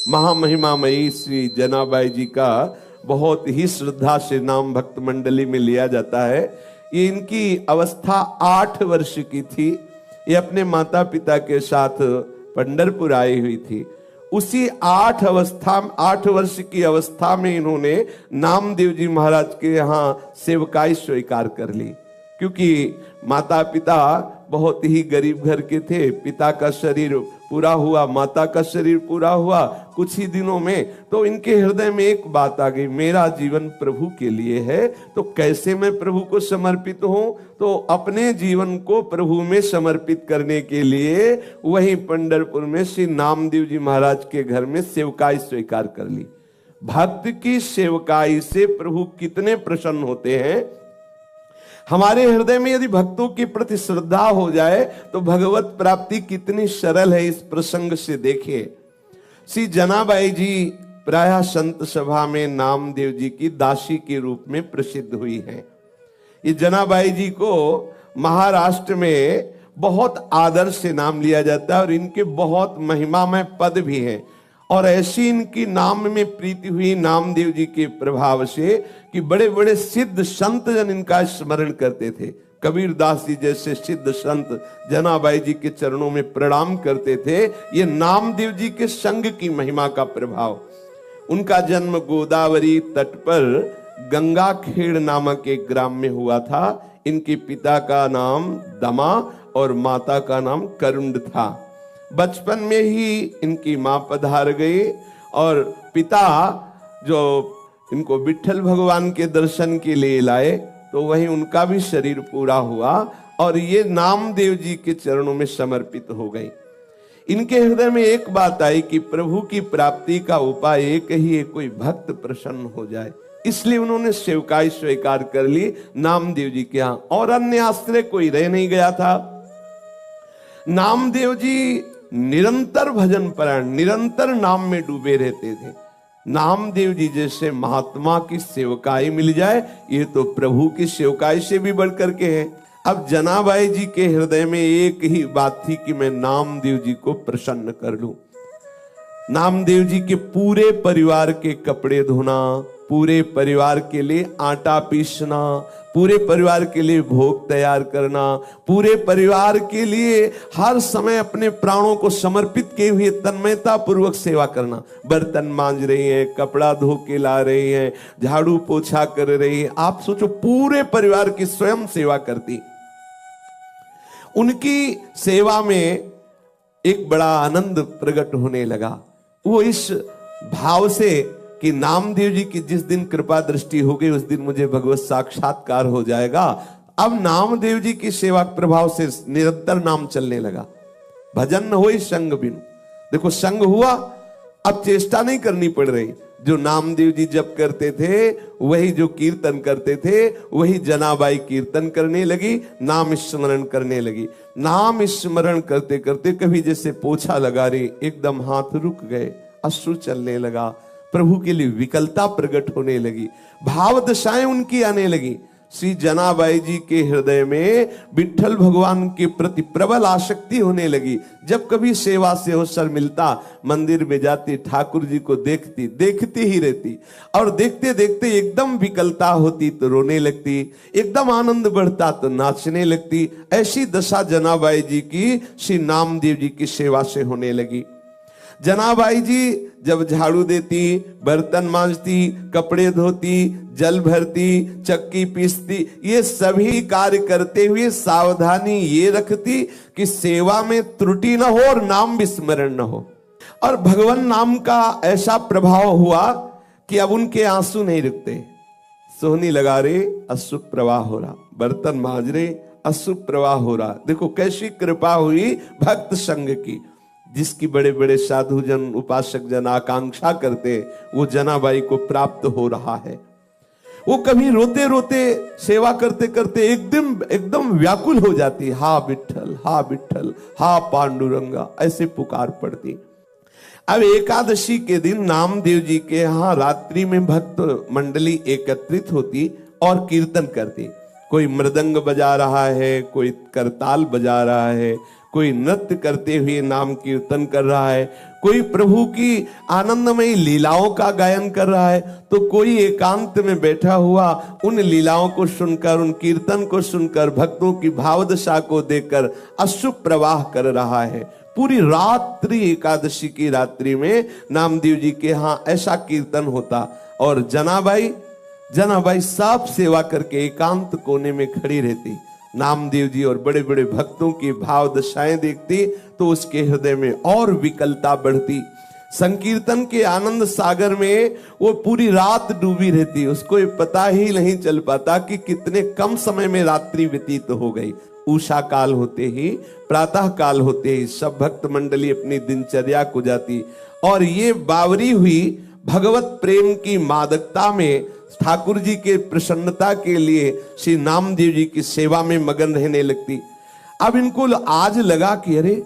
महामहिमामयी श्री जनाबाई जी का बहुत ही श्रद्धा से नाम भक्त मंडली में लिया जाता है। ये इनकी अवस्था 8 वर्ष की थी। ये अपने माता पिता के साथ पंढरपुर आई हुई थी। उसी 8 वर्ष की अवस्था में इन्होंने नामदेव जी महाराज के यहाँ सेवकाई स्वीकार कर ली, क्योंकि माता पिता बहुत ही गरीब घर के थे। पिता का शरीर पूरा हुआ, माता का शरीर पूरा हुआ कुछ ही दिनों में, तो इनके हृदय में एक बात आ गई, मेरा जीवन प्रभु के लिए है, तो कैसे मैं प्रभु को समर्पित हूं। तो अपने जीवन को प्रभु में समर्पित करने के लिए वहीं पंढरपुर में श्री नामदेव जी महाराज के घर में सेवकाई स्वीकार कर ली। भक्त की सेवकाई से प्रभु कितने प्रसन्न होते हैं। हमारे हृदय में यदि भक्तों के प्रति श्रद्धा हो जाए तो भगवत प्राप्ति कितनी सरल है, इस प्रसंग से देखिए। श्री जनाबाई जी प्रायः संत सभा में नामदेव जी की दासी के रूप में प्रसिद्ध हुई है। ये जनाबाई जी को महाराष्ट्र में बहुत आदर से नाम लिया जाता है और इनके बहुत महिमामय पद भी हैं। और ऐसी इनकी नाम में प्रीति हुई नामदेव जी के प्रभाव से कि बड़े बड़े सिद्ध संत जन इनका स्मरण करते थे। कबीरदास जी जैसे सिद्ध संत जनाबाई जी के चरणों में प्रणाम करते थे। ये नामदेव जी के संग की महिमा का प्रभाव। उनका जन्म गोदावरी तट पर गंगाखेड़ नामक एक ग्राम में हुआ था। इनके पिता का नाम दमा और माता का नाम करुंड था। बचपन में ही इनकी मां पधार गई और पिता जो इनको विट्ठल भगवान के दर्शन के लिए लाए, तो वहीं उनका भी शरीर पूरा हुआ और ये नामदेव जी के चरणों में समर्पित हो गई। इनके हृदय में एक बात आई कि प्रभु की प्राप्ति का उपाय एक ही है, कोई भक्त प्रसन्न हो जाए। इसलिए उन्होंने सेवकाई स्वीकार कर ली नामदेव जी के यहाँ, और अन्य आश्रय कोई रह नहीं गया था। नामदेव जी निरंतर भजन परायण, निरंतर नाम में डूबे रहते थे। नामदेव जी जैसे महात्मा की सेवकाई मिल जाए, ये तो प्रभु की सेवकाई से भी बढ़कर के है। अब जनाबाई जी के हृदय में एक ही बात थी कि मैं नामदेव जी को प्रसन्न कर लूं। नामदेव जी के पूरे परिवार के कपड़े धोना, पूरे परिवार के लिए आटा पीसना, पूरे परिवार के लिए भोग तैयार करना, पूरे परिवार के लिए हर समय अपने प्राणों को समर्पित किए हुए तन्मयता पूर्वक सेवा करना। बर्तन मांज रही हैं, कपड़ा धो के ला रही हैं, झाड़ू पोछा कर रही हैं। आप सोचो, पूरे परिवार की स्वयं सेवा करती। उनकी सेवा में एक बड़ा आनंद प्रकट होने लगा। वो इस भाव से कि नामदेव जी की जिस दिन कृपा दृष्टि हो गई उस दिन मुझे भगवत साक्षात्कार हो जाएगा। अब नामदेव जी की सेवा प्रभाव से निरंतर नाम चलने लगा। भजन न होई संग बिनु। देखो, संग हुआ, अब चेष्टा नहीं करनी पड़ रही। जो नामदेव जी जप करते थे, वही जो कीर्तन करते थे, वही जनाबाई कीर्तन करने लगी, नाम स्मरण करने लगी। नाम स्मरण करते करते कभी जैसे पोछा लगा रही, एकदम हाथ रुक गए, अश्रु चलने लगा, प्रभु के लिए विकलता प्रकट होने लगी, भाव दशाएं उनकी आने लगी। श्री जनाबाई जी के हृदय में विट्ठल भगवान के प्रति प्रबल आसक्ति होने लगी। जब कभी सेवा से अवसर मिलता, मंदिर में जाती, ठाकुर जी को देखती ही रहती, और देखते देखते एकदम विकलता होती तो रोने लगती, एकदम आनंद बढ़ता तो नाचने लगती। ऐसी दशा जनाबाई जी की श्री नामदेव जी की सेवा से होने लगी। जनाबाई जी जब झाड़ू देती, बर्तन मांजती, कपड़े धोती, जल भरती, चक्की पीसती, ये सभी कार्य करते हुए सावधानी ये रखती कि सेवा में त्रुटि न हो और नाम विस्मरण न हो। और भगवान नाम का ऐसा प्रभाव हुआ कि अब उनके आंसू नहीं रुकते। सोहनी लगा रहे, अश्रु प्रवाह हो रहा, बर्तन मांज रहे, अश्रु प्रवाह हो रहा। देखो कैसी कृपा हुई भक्त संग की, जिसकी बड़े बड़े साधु जन, उपासक जन आकांक्षा करते, वो जनाबाई को प्राप्त हो रहा है। वो कभी रोते रोते सेवा करते करते एकदम व्याकुल हो जाती, हा विट्ठल, हा विट्ठल, हा पांडुरंगा, ऐसे पुकार पड़ती। अब एकादशी के दिन नामदेव जी के यहाँ रात्रि में भक्त मंडली एकत्रित होती और कीर्तन करती। कोई मृदंग बजा रहा है, कोई करताल बजा रहा है, कोई नृत्य करते हुए नाम कीर्तन कर रहा है, कोई प्रभु की आनंदमयी लीलाओं का गायन कर रहा है, तो कोई एकांत में बैठा हुआ उन लीलाओं को सुनकर, उन कीर्तन को सुनकर, भक्तों की भावदशा को देखकर अश्रु प्रवाह कर रहा है। पूरी रात्रि, एकादशी की रात्रि में नामदेव जी के यहाँ ऐसा कीर्तन होता और जनाबाई सब सेवा करके एकांत कोने में खड़ी रहती। नामदेव जी और बड़े बड़े भक्तों की भाव दशाएं देखती तो उसके हृदय में और विकलता बढ़ती। संकीर्तन के आनंद सागर में वो पूरी रात डूबी रहती। उसको ये पता ही नहीं चल पाता कि कितने कम समय में रात्रि व्यतीत हो गई। उषा काल होते ही, प्रातः काल होते ही सब भक्त मंडली अपनी दिनचर्या को जाती और ये बावरी हुई भगवत प्रेम की मादकता में ठाकुर जी के प्रसन्नता के लिए श्री नामदेव जी की सेवा में मगन रहने लगती। अब इनको आज लगा कि अरे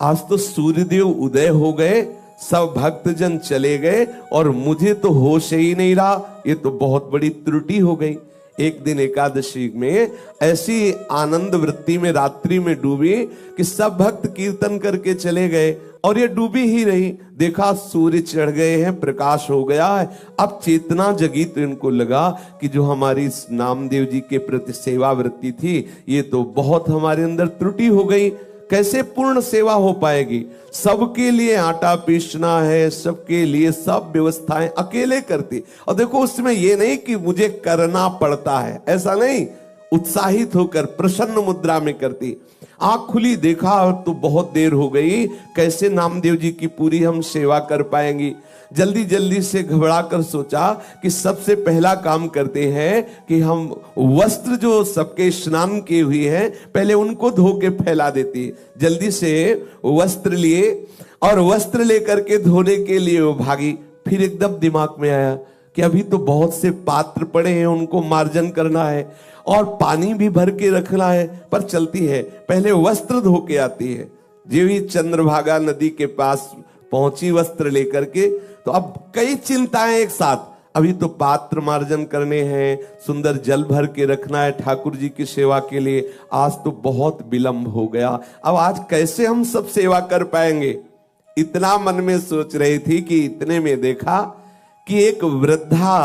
आज तो सूर्यदेव उदय हो गए, सब भक्तजन चले गए और मुझे तो होश ही नहीं रहा, ये तो बहुत बड़ी त्रुटि हो गई। एक दिन एकादशी में ऐसी आनंद वृत्ति में रात्रि में डूबी कि सब भक्त कीर्तन करके चले गए और ये डूबी ही रही। देखा सूर्य चढ़ गए हैं, प्रकाश हो गया है। अब चेतना जगी तो इनको लगा कि जो हमारी नामदेव जी के प्रति सेवा वृत्ति थी, ये तो बहुत हमारे अंदर त्रुटि हो गई। कैसे पूर्ण सेवा हो पाएगी? सबके लिए आटा पीसना है, सबके लिए सब व्यवस्थाएं अकेले करती। और देखो उसमें ये नहीं कि मुझे करना पड़ता है, ऐसा नहीं, उत्साहित होकर प्रसन्न मुद्रा में करती। आंख खुली, देखा तो बहुत देर हो गई, कैसे नामदेव जी की पूरी हम सेवा कर पाएंगी। जल्दी जल्दी से घबरा कर सोचा कि सबसे पहला काम करते हैं कि हम वस्त्र जो सबके स्नान किए हुए हैं पहले उनको धो के फैला देती। जल्दी से वस्त्र लिए और वस्त्र लेकर के धोने के लिए वो भागी। फिर एकदम दिमाग में आया कि अभी तो बहुत से पात्र पड़े हैं, उनको मार्जन करना है और पानी भी भर के रखना है, पर चलती है पहले वस्त्र धो के आती है। जो ही चंद्रभागा नदी के पास पहुंची वस्त्र लेकर के, तो अब कई चिंताएं एक साथ। अभी तो पात्र मार्जन करने हैं, सुंदर जल भर के रखना है ठाकुर जी की सेवा के लिए। आज तो बहुत विलंब हो गया, अब आज कैसे हम सब सेवा कर पाएंगे? इतना मन में सोच रही थी कि इतने में देखा कि एक वृद्धा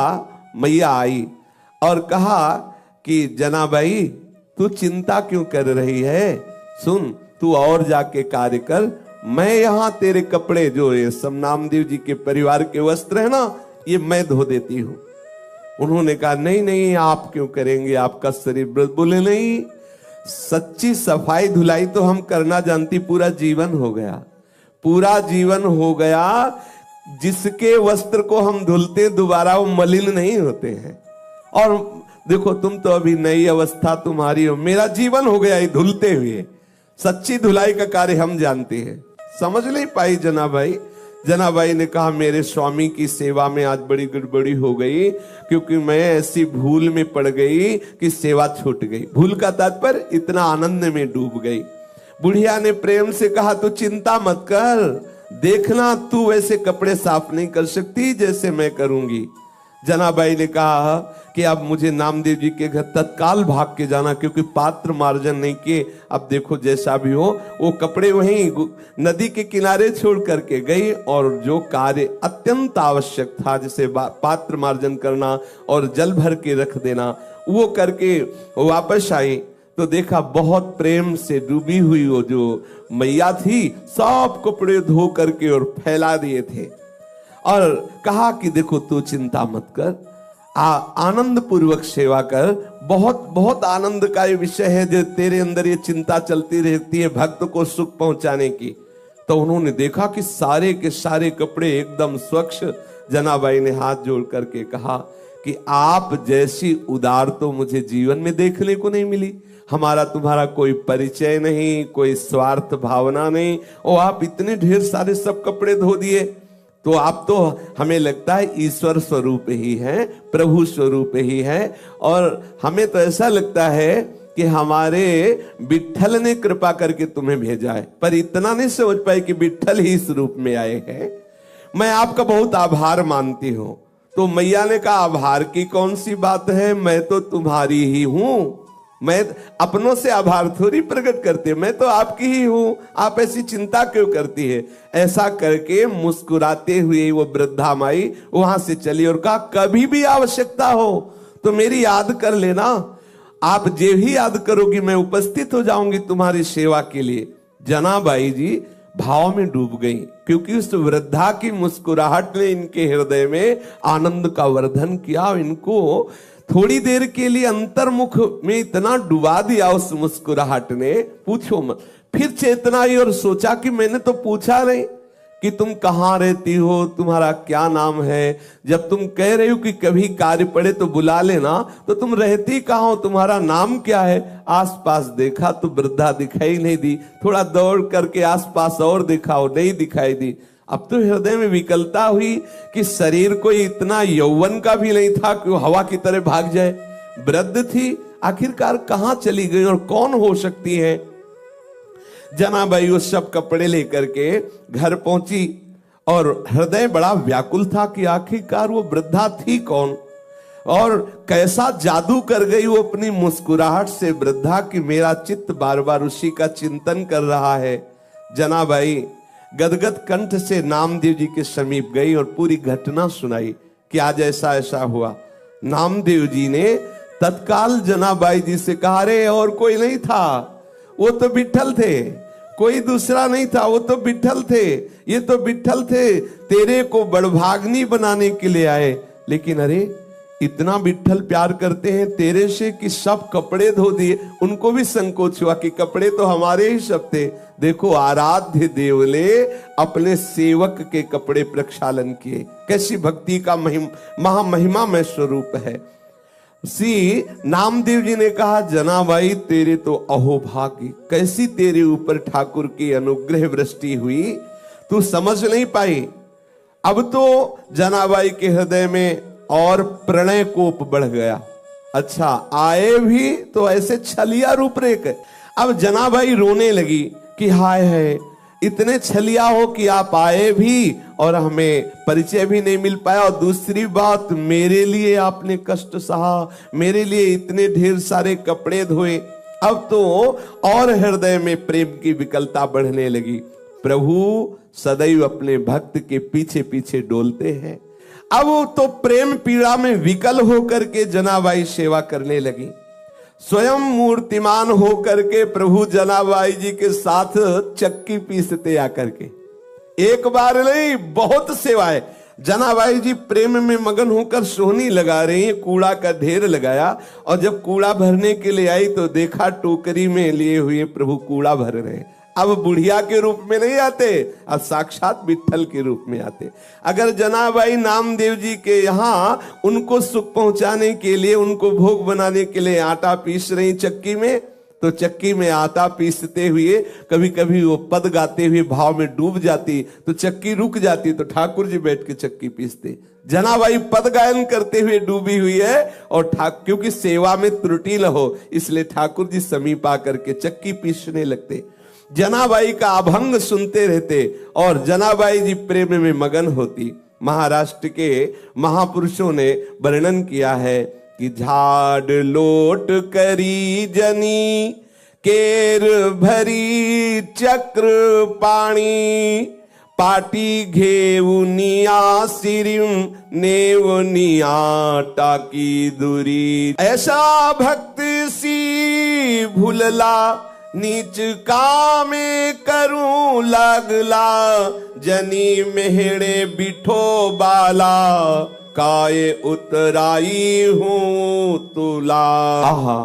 मैया आई और कहा कि जनाबाई तू चिंता क्यों कर रही है? सुन, तू और जाके कार्य कर, मैं यहाँ तेरे कपड़े जो ये सब नामदेव जी के परिवार के वस्त्र है ना, ये मैं धो देती हूँ। उन्होंने कहा नहीं नहीं, आप क्यों करेंगे, आपका शरीर। बोले नहीं, सच्ची सफाई धुलाई तो हम करना जानती, पूरा जीवन हो गया, पूरा जीवन हो गया। जिसके वस्त्र को हम धुलते दोबारा वो मलिन नहीं होते हैं। और देखो तुम तो अभी नई अवस्था तुम्हारी हो, मेरा जीवन हो गया ये धुलते हुए। सच्ची धुलाई का कार्य हम जानते हैं। समझ नहीं पाई जनाबाई। जनाबाई ने कहा मेरे स्वामी की सेवा में आज बड़ी गड़बड़ी हो गई, क्योंकि मैं ऐसी भूल में पड़ गई कि सेवा छूट गई। भूल का तात्पर्य इतना आनंद में डूब गई। बुढ़िया ने प्रेम से कहा तू चिंता मत कर, देखना तू वैसे कपड़े साफ नहीं कर सकती जैसे मैं करूंगी। जनाबाई ने कहा कि अब मुझे नामदेव जी के घर तत्काल भाग के जाना, क्योंकि पात्र मार्जन नहीं किए। अब देखो जैसा भी हो, वो कपड़े वहीं नदी के किनारे छोड़ करके गई और जो कार्य अत्यंत आवश्यक था, जैसे पात्र मार्जन करना और जल भर के रख देना, वो करके वापस आई तो देखा बहुत प्रेम से डूबी हुई वो जो मैया थी, सब कपड़े धो करके और फैला दिए थे और कहा कि देखो तू चिंता मत कर, आनंद पूर्वक सेवा कर। बहुत बहुत आनंद का ये विषय है जो तेरे अंदर ये चिंता चलती रहती है भक्त को सुख पहुंचाने की। तो उन्होंने देखा कि सारे के सारे कपड़े एकदम स्वच्छ। जनाबाई ने हाथ जोड़ करके कहा कि आप जैसी उदार तो मुझे जीवन में देखने को नहीं मिली। हमारा तुम्हारा कोई परिचय नहीं, कोई स्वार्थ भावना नहीं, और आप इतने ढेर सारे सब कपड़े धो दिए। तो आप तो हमें लगता है ईश्वर स्वरूप ही हैं, प्रभु स्वरूप ही हैं, और हमें तो ऐसा लगता है कि हमारे विट्ठल ने कृपा करके तुम्हें भेजा है। पर इतना नहीं समझ पाए कि विट्ठल ही इस रूप में आए हैं। मैं आपका बहुत आभार मानती हूं। तो मैया ने कहा आभार की कौन सी बात है, मैं तो तुम्हारी ही हूं। मैं अपनों से आभार थोड़ी प्रकट करती है, मैं तो आपकी ही हूं, आप ऐसी चिंता क्यों करती है। ऐसा करके मुस्कुराते हुए वो वृद्धा माई वहां से चली और कहा कभी भी आवश्यकता हो तो मेरी याद कर लेना, आप जे ही याद करोगी मैं उपस्थित हो जाऊंगी तुम्हारी सेवा के लिए। जनाबाई जी भाव में डूब गई, क्योंकि उस वृद्धा की मुस्कुराहट ने इनके हृदय में आनंद का वर्धन किया। इनको थोड़ी देर के लिए अंतर्मुख में इतना डुबा दिया उस मुस्कुराहट ने, पूछो मत। फिर चेतना आई और सोचा कि मैंने तो पूछा नहीं कि तुम कहाँ रहती हो, तुम्हारा क्या नाम है। जब तुम कह रही हो कि कभी कार्य पड़े तो बुला लेना, तो तुम रहती कहाँ हो, तुम्हारा नाम क्या है। आसपास देखा तो वृद्धा दिखाई नहीं दी, थोड़ा दौड़ करके आसपास और देखा, नहीं दिखाई दी। अब तो हृदय में विकलता हुई कि शरीर को इतना यौवन का भी नहीं था कि वो हवा की तरह भाग जाए। वृद्ध थी, आखिरकार कहाँ चली गई और कौन हो सकती है। जनाबाई वो सब कपड़े लेकर के घर पहुंची और हृदय बड़ा व्याकुल था कि आखिरकार वो वृद्धा थी कौन और कैसा जादू कर गई वो अपनी मुस्कुराहट से वृद्धा की मेरा चित्त बार बार उसी का चिंतन कर रहा है। जनाबाई गदगद कंठ से नामदेव जी के समीप गई और पूरी घटना सुनाई कि आज ऐसा ऐसा हुआ। नामदेव जी ने तत्काल जनाबाई जी से कहा, रे और कोई नहीं था, वो तो विठल थे, कोई दूसरा नहीं था, वो तो विठल थे, ये तो विठल थे, तेरे को बड़भाग्नि बनाने के लिए आए। लेकिन अरे इतना विठल प्यार करते हैं तेरे से कि सब कपड़े धो दिए। उनको भी संकोच हुआ कि कपड़े तो हमारे ही सब थे। देखो आराध्य देव ने अपने सेवक के कपड़े प्रक्षालन किए, कैसी भक्ति का महामहिमा में स्वरूप है। नामदेव जी ने कहा, जनाबाई तेरे तो अहोभाग्य, कैसी तेरे ऊपर ठाकुर की अनुग्रह वृष्टि हुई, तू समझ नहीं पाई। अब तो जनाबाई के हृदय में और प्रणय कोप बढ़ गया। अच्छा आए भी तो ऐसे छलिया रूपरेख। अब जनाबाई रोने लगी कि हाय है, इतने छलिया हो कि आप आए भी और हमें परिचय भी नहीं मिल पाया, और दूसरी बात मेरे लिए आपने कष्ट सहा, मेरे लिए इतने ढेर सारे कपड़े धोए। अब तो और हृदय में प्रेम की विकलता बढ़ने लगी। प्रभु सदैव अपने भक्त के पीछे पीछे डोलते हैं। अब तो प्रेम पीड़ा में विकल होकर के जनाबाई सेवा करने लगी। स्वयं मूर्तिमान होकर के प्रभु जनाबाई जी के साथ चक्की पीसते आकर के, एक बार नहीं बहुत सेवाएं। जनाबाई जी प्रेम में मगन होकर सोहनी लगा रही हैं, कूड़ा का ढेर लगाया, और जब कूड़ा भरने के लिए आई तो देखा टोकरी में लिए हुए प्रभु कूड़ा भर रहे। अब बुढ़िया के रूप में नहीं आते, अब साक्षात विठल के रूप में आते। अगर जनाबाई नामदेव जी के यहाँ उनको सुख पहुंचाने के लिए, उनको भोग बनाने के लिए आटा पीस रही चक्की में, तो चक्की में आटा पीसते हुए कभी कभी वो पद गाते हुए भाव में डूब जाती तो चक्की रुक जाती, तो ठाकुर जी बैठ के चक्की पीसते। जनाबाई पद गायन करते हुए डूबी हुई है और क्योंकि सेवा में त्रुटि न हो इसलिए ठाकुर जी समीप आकर के चक्की पीसने लगते। जनाबाई का अभंग सुनते रहते और जनाबाई जी प्रेम में मगन होती। महाराष्ट्र के महापुरुषों ने वर्णन किया है कि झाड़ लोट करी जनी, केर भरी चक्र पाणी, पाटी घेऊनिया सिरिम नेवनिया टाकी दूरी। ऐसा भक्त सी भूलला, नीच कामे करूं लागला, जनी मेहड़े बिठो बाला, काय उतराई हूं तुला। आहा,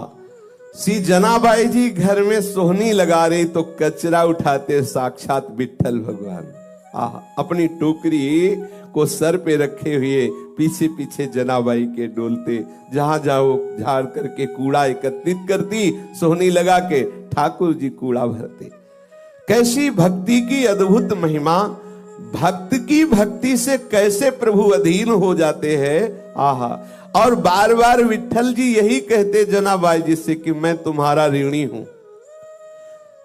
सी जनाबाई जी घर में सोहनी लगा रही तो कचरा उठाते साक्षात विठल भगवान। आहा, अपनी टोकरी को सर पे रखे हुए पीछे पीछे जनाबाई के डोलते, जहां जाओ झाड़ करके कूड़ा एकत्रित करती, सोहनी लगा के ठाकुर जी कूड़ा भरते। कैसी भक्ति की अद्भुत महिमा, भक्त की भक्ति से कैसे प्रभु अधीन हो जाते हैं। आहा, और बार बार विठल जी यही कहते जनाबाई जी से कि मैं तुम्हारा ऋणी हूं।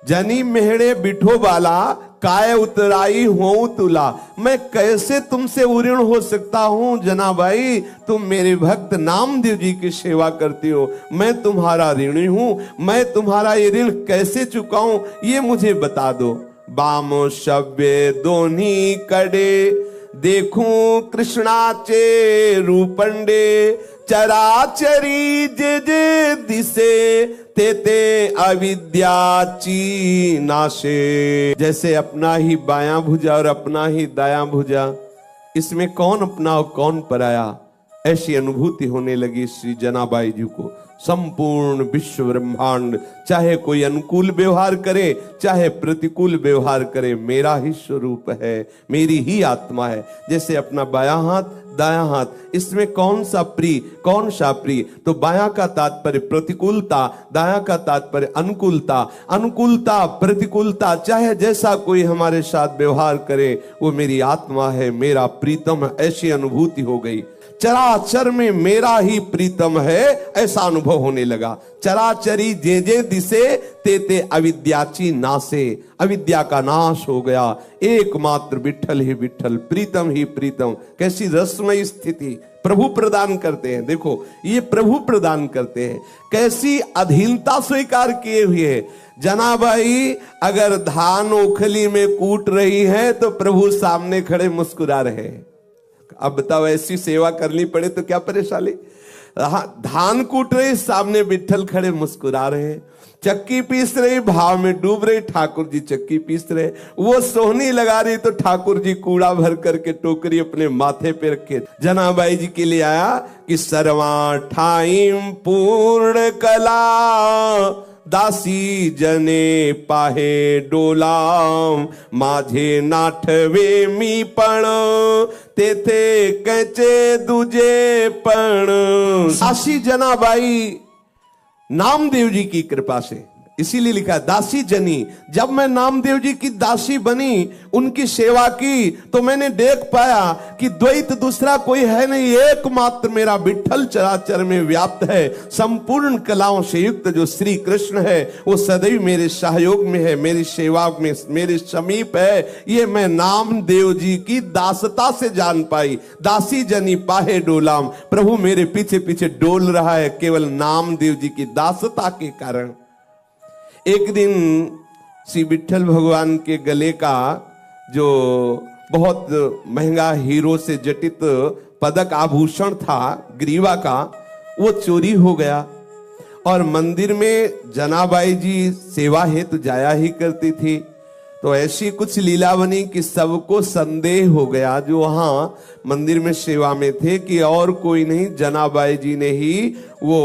जनी मेहड़े बिठो बाला, काय उतराई होऊं तुला, मैं कैसे तुमसे उऋण हो सकता हूं जनाबाई, तुम मेरे भक्त नामदेव जी की सेवा करती हो, मैं तुम्हारा ऋणी हूं, मैं तुम्हारा ये ऋण कैसे चुकाऊं, ये मुझे बता दो। बामो शव्य दोन्ही कडे, देखूं कृष्णाचे रूपंडे, चराचरी जे जे दिसे, ते ते अविद्याची नाशे। जैसे अपना ही बायां भुजा और अपना ही दायां भुजा, इसमें कौन अपना और कौन पराया, ऐसी अनुभूति होने लगी श्री जनाबाई जी को। संपूर्ण विश्व ब्रह्मांड चाहे कोई अनुकूल व्यवहार करे चाहे प्रतिकूल व्यवहार करे, मेरा ही स्वरूप है, मेरी ही आत्मा है। जैसे अपना बायां हाथ दायां हाथ, इसमें कौन सा प्रिय कौन सा प्रिय, तो बायां का तात्पर्य प्रतिकूलता, दायां का तात्पर्य अनुकूलता। अनुकूलता प्रतिकूलता चाहे जैसा कोई हमारे साथ व्यवहार करे, वो मेरी आत्मा है, मेरा प्रीतम है, ऐसी अनुभूति हो गई। चराचर में मेरा ही प्रीतम है, ऐसा अनुभव होने लगा। चराचरी जे जे दिसे, ते ते अविद्याची नासे, अविद्या का नाश हो गया। एकमात्र विठ्ठल ही विठ्ठल, प्रीतम ही प्रीतम। कैसी रसमय स्थिति प्रभु प्रदान करते हैं। देखो ये प्रभु प्रदान करते हैं, कैसी अधीनता स्वीकार किए हुए है। जनाबाई अगर धान ओखली में कूट रही है तो प्रभु सामने खड़े मुस्कुरा रहे हैं। अब बताओ ऐसी सेवा करनी पड़े तो क्या परेशानी। धान कूट रही, सामने विठ्ठल खड़े मुस्कुरा रहे हैं। चक्की पीस रही, भाव में डूब रही, ठाकुर जी चक्की पीस रहे। वो सोहनी लगा रही तो ठाकुर जी कूड़ा भर करके टोकरी अपने माथे पे रखे जनाबाई जी के लिए आया कि सर्वा ठाइम पूर्ण कला, दासी जने पाहे डोलाम, माझे नाठवे मी पण, तेथे कैचे दुजे पण। दासी जनाबाई नामदेव जी की कृपा से, इसीलिए लिखा दासी जनी। जब मैं नामदेव जी की दासी बनी, उनकी सेवा की, तो मैंने देख पाया कि द्वैत दूसरा कोई है नहीं, एकमात्र मेरा विठ्ठल चराचर में व्याप्त है। संपूर्ण कलाओं से युक्त जो श्री कृष्ण है वो सदैव मेरे सहयोग में है, मेरी सेवा में मेरे समीप है। ये मैं नामदेव जी की दासता से जान पाई। दासी जनी पाहे डोलाम, प्रभु मेरे पीछे पीछे डोल रहा है केवल नामदेव जी की दासता के कारण। एक दिन श्री विठ्ठल भगवान के गले का जो बहुत महंगा हीरो से जटित पदक आभूषण था ग्रीवा का, वो चोरी हो गया। और मंदिर में जनाबाई जी सेवा हेतु जाया ही करती थी। तो ऐसी कुछ लीला बनी कि सबको संदेह हो गया जो वहां मंदिर में सेवा में थे कि और कोई नहीं, जनाबाई जी ने ही वो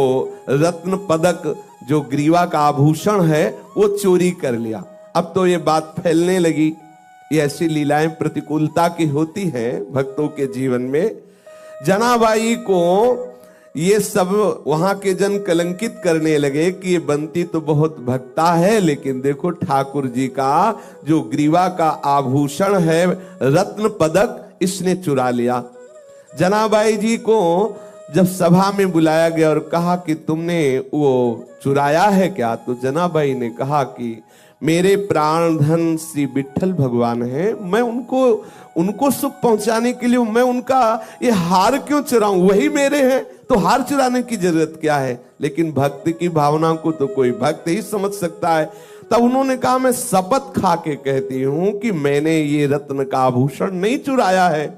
रत्न पदक जो ग्रीवा का आभूषण है वो चोरी कर लिया। अब तो ये बात फैलने लगी। ये ऐसी लीलाएं प्रतिकूलता की होती हैं भक्तों के जीवन में। जनाबाई को ये सब वहां के जन कलंकित करने लगे कि ये बंती तो बहुत भक्ता है, लेकिन देखो ठाकुर जी का जो ग्रीवा का आभूषण है रत्न पदक, इसने चुरा लिया। जनाबाई जी को जब सभा में बुलाया गया और कहा कि तुमने वो चुराया है क्या, तो जनाबाई ने कहा कि मेरे प्राण धन श्री विठ्ठल भगवान हैं, मैं उनको सुख पहुंचाने के लिए मैं उनका ये हार क्यों चुराऊं, वही मेरे हैं, तो हार चुराने की जरूरत क्या है। लेकिन भक्ति की भावना को तो कोई भक्त ही समझ सकता है। तब उन्होंने कहा मैं शपथ खा के कहती हूं कि मैंने ये रत्न का आभूषण नहीं चुराया है।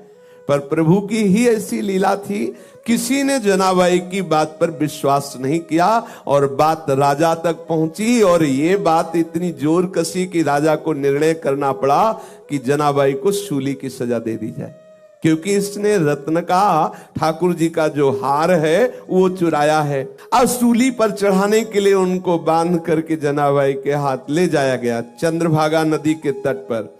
पर प्रभु की ही ऐसी लीला थी, किसी ने जनाबाई की बात पर विश्वास नहीं किया और बात राजा तक पहुंची। और ये बात इतनी जोर कसी कि राजा को निर्णय करना पड़ा कि जनाबाई को शूली की सजा दे दी जाए, क्योंकि इसने रत्न का ठाकुर जी का जो हार है वो चुराया है। अब शूली पर चढ़ाने के लिए उनको बांध करके जनाबाई के हाथ ले जाया गया चंद्रभागा नदी के तट पर।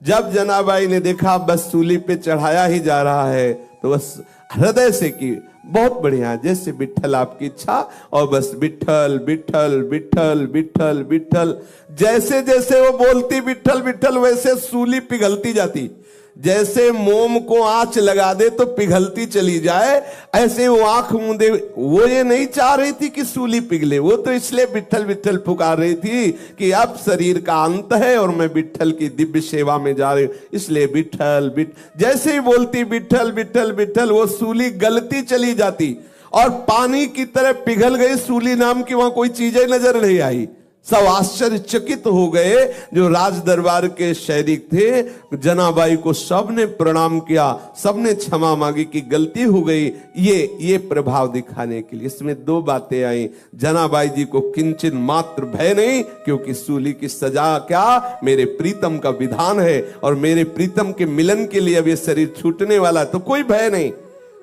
जब जनाबाई ने देखा बस शूली पे चढ़ाया ही जा रहा है, तो बस हृदय से की बहुत बढ़िया, जैसे विठ्ठल आपकी इच्छा, और बस विठ्ठल विठ्ठल विठ्ठल विठ्ठल विठ्ठल, जैसे जैसे वो बोलती विठ्ठल विठ्ठल, वैसे शूली पिघलती जाती। जैसे मोम को आंच लगा दे तो पिघलती चली जाए, ऐसे वो आंख मूंदे, वो ये नहीं चाह रही थी कि सूली पिघले, वो तो इसलिए विट्ठल विट्ठल पुकार रही थी कि अब शरीर का अंत है और मैं विट्ठल की दिव्य सेवा में जा रही हूं, इसलिए विट्ठल विट्ठल। जैसे ही बोलती विट्ठल विट्ठल विट्ठल, वो सूली गलती चली जाती और पानी की तरह पिघल गई। सूली नाम की वहां कोई चीजें नजर नहीं आई। सब आश्चर्यचकित हो गए जो राज दरबार के सैनिक थे। जनाबाई को सबने प्रणाम किया, सबने क्षमा मांगी कि गलती हो गई, ये प्रभाव दिखाने के लिए। इसमें दो बातें आई। जनाबाई जी को किंचन मात्र भय नहीं, क्योंकि सूली की सजा क्या, मेरे प्रीतम का विधान है और मेरे प्रीतम के मिलन के लिए अब ये शरीर छूटने वाला है, तो कोई भय नहीं।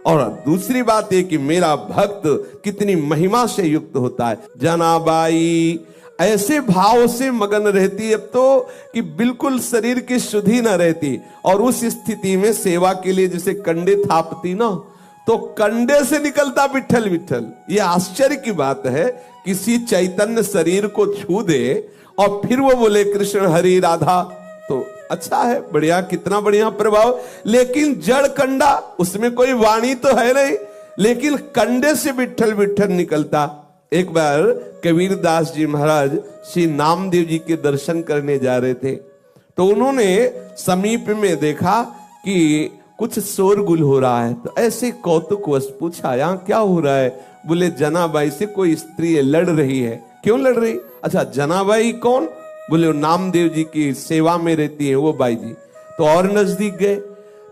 और दूसरी बात ये कि मेरा भक्त कितनी महिमा से युक्त होता है। जनाबाई ऐसे भाव से मगन रहती अब तो कि बिल्कुल शरीर की शुद्धि न रहती, और उस स्थिति में सेवा के लिए जैसे कंडे थापती ना, तो कंडे से निकलता विट्ठल विट्ठल। ये आश्चर्य की बात है, किसी चैतन्य शरीर को छू दे और फिर वो बोले कृष्ण हरि राधा, तो अच्छा है, बढ़िया, कितना बढ़िया प्रभाव। लेकिन जड़ कंडा, उसमें कोई वाणी तो है नहीं, लेकिन कंडे से विट्ठल विट्ठल निकलता। एक बार कबीरदास जी महाराज श्री नामदेव जी के दर्शन करने जा रहे थे, तो उन्होंने समीप में देखा कि कुछ शोरगुल हो रहा है, तो ऐसे कौतुकवश पूछा यहाँ क्या हो रहा है। बोले जनाबाई से कोई स्त्री लड़ रही है। क्यों लड़ रही? अच्छा, जनाबाई कौन? बोले नामदेव जी की सेवा में रहती है वो बाई जी। तो और नजदीक गए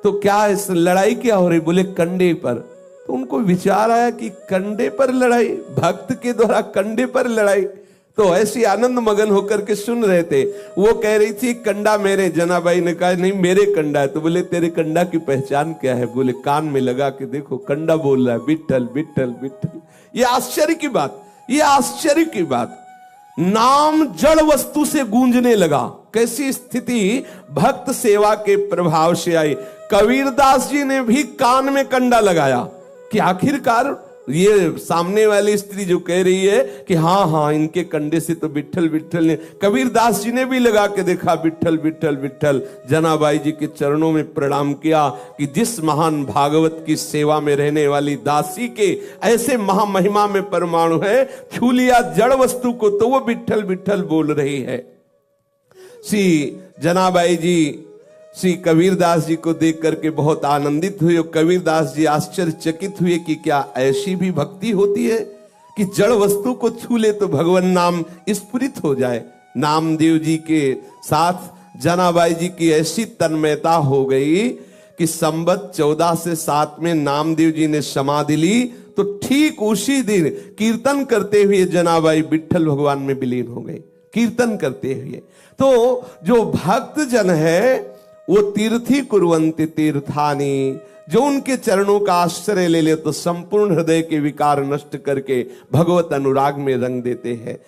तो क्या इस लड़ाई क्या हो रही? बोले कंडे पर। तो उनको विचार आया कि कंडे पर लड़ाई, भक्त के द्वारा कंडे पर लड़ाई। तो ऐसी आनंद मगन होकर के सुन रहे थे। वो कह रही थी कंडा मेरे। जनाबाई ने कहा नहीं मेरे कंडा है। तो बोले तेरे कंडा की पहचान क्या है? बोले कान में लगा के देखो, कंडा बोल रहा है विट्ठल विट्ठल विट्ठल। ये आश्चर्य की बात, ये आश्चर्य की बात। नाम जड़ वस्तु से गूंजने लगा। कैसी स्थिति भक्त सेवा के प्रभाव से आई। कबीरदास जी ने भी कान में कंडा लगाया कि आखिरकार ये सामने वाली स्त्री जो कह रही है कि हाँ हाँ इनके कंडे से तो विट्ठल विट्ठल ने, कबीरदास जी ने भी लगा के देखा विट्ठल विट्ठल विट्ठल। जनाबाई जी के चरणों में प्रणाम किया कि जिस महान भागवत की सेवा में रहने वाली दासी के ऐसे महामहिमा में परमाणु है, छू लिया जड़ वस्तु को तो वो विट्ठल विट्ठल बोल रही है। श्री जनाबाई जी श्री कबीरदास जी को देख करके बहुत आनंदित हुए। कबीरदास जी आश्चर्यचकित हुए कि क्या ऐसी भी भक्ति होती है कि जड़ वस्तु को छू ले तो भगवान नाम स्फुरित हो जाए। नामदेव जी के साथ जनाबाई जी की ऐसी तन्मयता हो गई कि संवत 14 से 7 में नामदेव जी ने समाधि ली, तो ठीक उसी दिन कीर्तन करते हुए जनाबाई विट्ठल भगवान में विलीन हो गई, कीर्तन करते हुए। तो जो भक्त जन है वो तीर्थी कुर्वन्ति तीर्थानि, जो उनके चरणों का आश्रय ले ले तो संपूर्ण हृदय के विकार नष्ट करके भगवत अनुराग में रंग देते हैं।